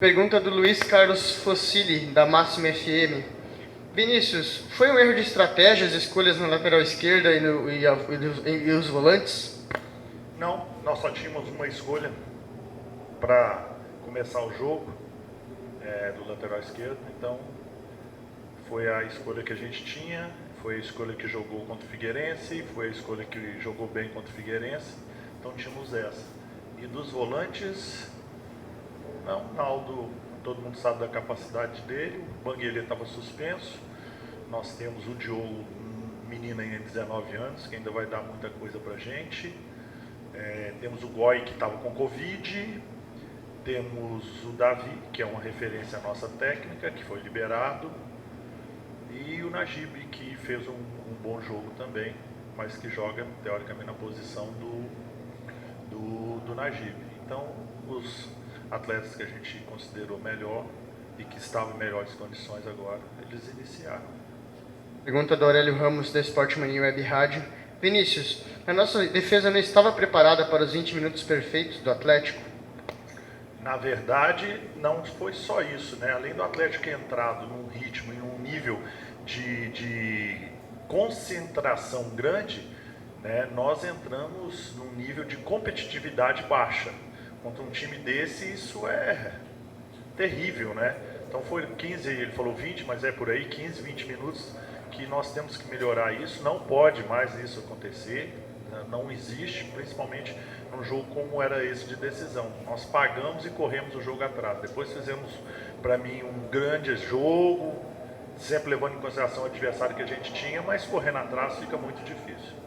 Pergunta do Luiz Carlos Fossili, da Máxima FM. Vinícius, foi um erro de estratégia as escolhas na lateral esquerda e os volantes? Não, nós só tínhamos uma escolha para começar o jogo do lateral esquerdo, então foi a escolha que a gente tinha, foi a escolha que jogou contra o Figueirense, foi a escolha que jogou bem contra o Figueirense, então tínhamos essa. E dos volantes, não, o Naldo, todo mundo sabe da capacidade dele, o Banguelê estava suspenso, nós temos o Diogo, um menino ainda de 19 anos, que ainda vai dar muita coisa pra gente. Temos o Goi, que estava com Covid, temos o Davi, que é uma referência à nossa técnica, que foi liberado, e o Najib, que fez um bom jogo também, mas que joga, teoricamente, na posição do Najib. Então, os atletas que a gente considerou melhor e que estavam em melhores condições agora, eles iniciaram. Pergunta do Aurélio Ramos, da Sportmania Web Rádio. Vinícius, a nossa defesa não estava preparada para os 20 minutos perfeitos do Atlético? Na verdade, não foi só isso, né? Além do Atlético ter entrado num ritmo e num nível de concentração grande, né? Nós entramos num nível de competitividade baixa. Contra um time desse, isso é terrível, né? Então foi 15, ele falou 20, mas é por aí, 15, 20 minutos que nós temos que melhorar isso. Não pode mais isso acontecer, não existe, principalmente num jogo como era esse de decisão. Nós pagamos e corremos o jogo atrás. Depois fizemos, para mim, um grande jogo, sempre levando em consideração o adversário que a gente tinha, mas correndo atrás fica muito difícil.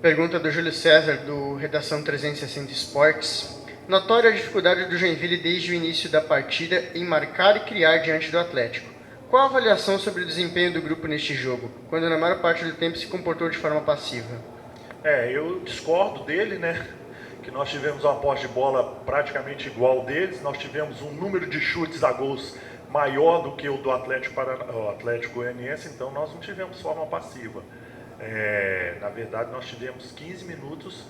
Pergunta do Júlio César, do Redação 360 Esportes. Notória a dificuldade do Joinville desde o início da partida em marcar e criar diante do Atlético. Qual a avaliação sobre o desempenho do grupo neste jogo, quando na maior parte do tempo se comportou de forma passiva? Eu discordo dele, né? Que nós tivemos uma posse de bola praticamente igual deles, nós tivemos um número de chutes a gols maior do que o do Atlético Goianiense, então nós não tivemos forma passiva. Na verdade, nós tivemos 15 minutos,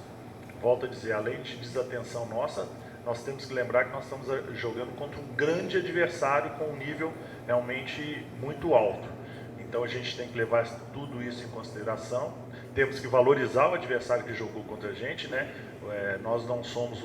volto a dizer, além de desatenção nossa, nós temos que lembrar que nós estamos jogando contra um grande adversário com um nível realmente muito alto. Então a gente tem que levar tudo isso em consideração, temos que valorizar o adversário que jogou contra a gente, né? Nós não somos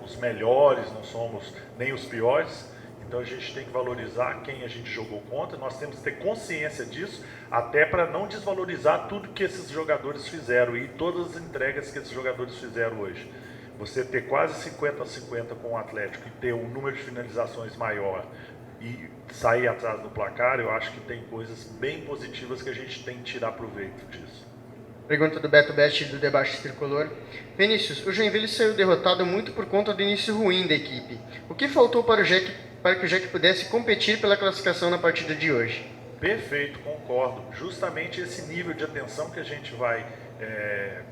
os melhores, não somos nem os piores, então a gente tem que valorizar quem a gente jogou contra, nós temos que ter consciência disso, até para não desvalorizar tudo que esses jogadores fizeram e todas as entregas que esses jogadores fizeram hoje. Você ter quase 50-50 com o Atlético e ter um número de finalizações maior e sair atrás do placar, eu acho que tem coisas bem positivas que a gente tem que tirar proveito disso. Pergunta do Beto Best, do Debate Tricolor. Vinícius, o Joinville saiu derrotado muito por conta do início ruim da equipe. O que faltou para que o Jack pudesse competir pela classificação na partida de hoje? Perfeito, concordo. Justamente esse nível de atenção que a gente vai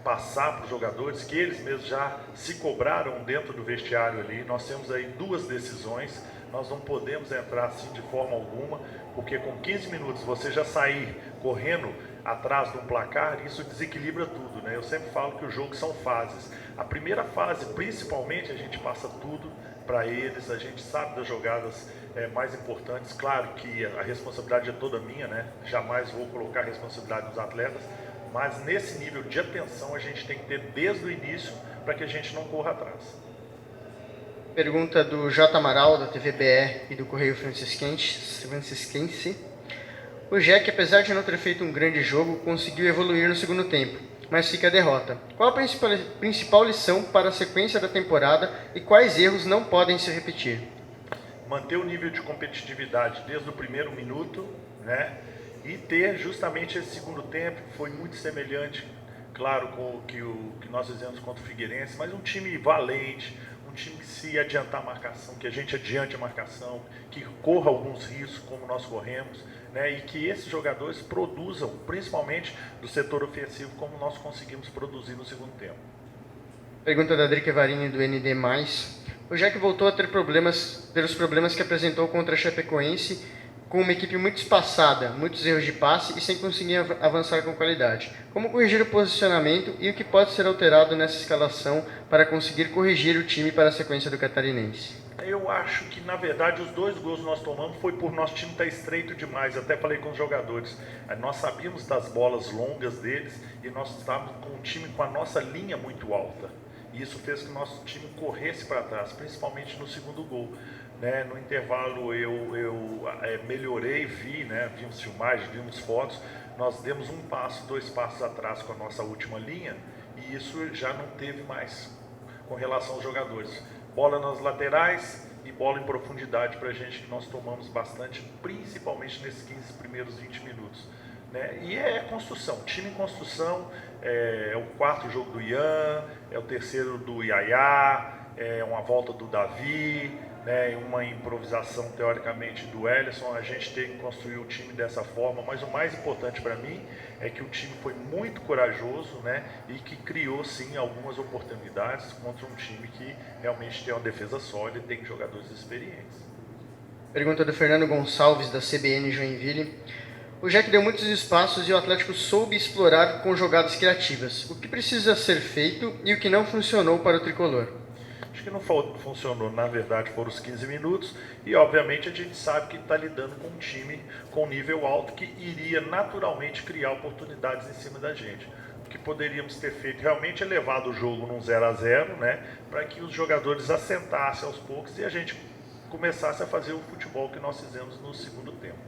passar para os jogadores, que eles mesmos já se cobraram dentro do vestiário ali. Nós temos aí duas decisões, nós não podemos entrar assim de forma alguma, porque com 15 minutos você já sair correndo atrás de um placar, isso desequilibra tudo, né? Eu sempre falo que o jogo são fases. A primeira fase, principalmente, a gente passa tudo para eles, a gente sabe das jogadas mais importantes. Claro que a responsabilidade é toda minha, né? Jamais vou colocar a responsabilidade dos atletas, mas nesse nível de atenção a gente tem que ter desde o início para que a gente não corra atrás. Pergunta do J. Amaral, da TVBR e do Correio Francisquense. O Jack, apesar de não ter feito um grande jogo, conseguiu evoluir no segundo tempo, mas fica a derrota. Qual a principal lição para a sequência da temporada e quais erros não podem se repetir? Manter o nível de competitividade desde o primeiro minuto, né? E ter justamente esse segundo tempo, que foi muito semelhante, claro, com o que nós fizemos contra o Figueirense, mas um time valente, um time que se adiantar a marcação, que a gente adiante a marcação, que corra alguns riscos como nós corremos, né? E que esses jogadores produzam, principalmente do setor ofensivo, como nós conseguimos produzir no segundo tempo. Pergunta da Drica Varini, do ND+. O Jack voltou a ter os problemas que apresentou contra a Chapecoense, com uma equipe muito espaçada, muitos erros de passe e sem conseguir avançar com qualidade. Como corrigir o posicionamento e o que pode ser alterado nessa escalação para conseguir corrigir o time para a sequência do Catarinense? Eu acho que, na verdade, os 2 gols que nós tomamos foi por nosso time estar estreito demais. Eu até falei com os jogadores. Nós sabíamos das bolas longas deles e nós estávamos com o time com a nossa linha muito alta. E isso fez que o nosso time corresse para trás, principalmente no segundo gol. Né? No intervalo eu melhorei, vimos filmagens, vimos fotos. Nós demos 1 passo, 2 passos atrás com a nossa última linha e isso já não teve mais com relação aos jogadores. Bola nas laterais e bola em profundidade para a gente, que nós tomamos bastante, principalmente nesses 15 primeiros 20 minutos. Né? E é construção, time em construção, é o 4º jogo do Ian, é o 3º do Yaya, é uma volta do Davi, né, uma improvisação teoricamente do Ellison. A gente tem que construir o time dessa forma, mas o mais importante para mim é que o time foi muito corajoso, né, e que criou sim algumas oportunidades contra um time que realmente tem uma defesa sólida e tem jogadores experientes. Pergunta do Fernando Gonçalves, da CBN Joinville. O Jack deu muitos espaços e o Atlético soube explorar com jogadas criativas. O que precisa ser feito e o que não funcionou para o tricolor? Acho que não funcionou, na verdade, foram os 15 minutos e, obviamente, a gente sabe que está lidando com um time com nível alto que iria naturalmente criar oportunidades em cima da gente. O que poderíamos ter feito realmente é levado o jogo num 0 a 0, né, para que os jogadores assentassem aos poucos e a gente começasse a fazer o futebol que nós fizemos no segundo tempo.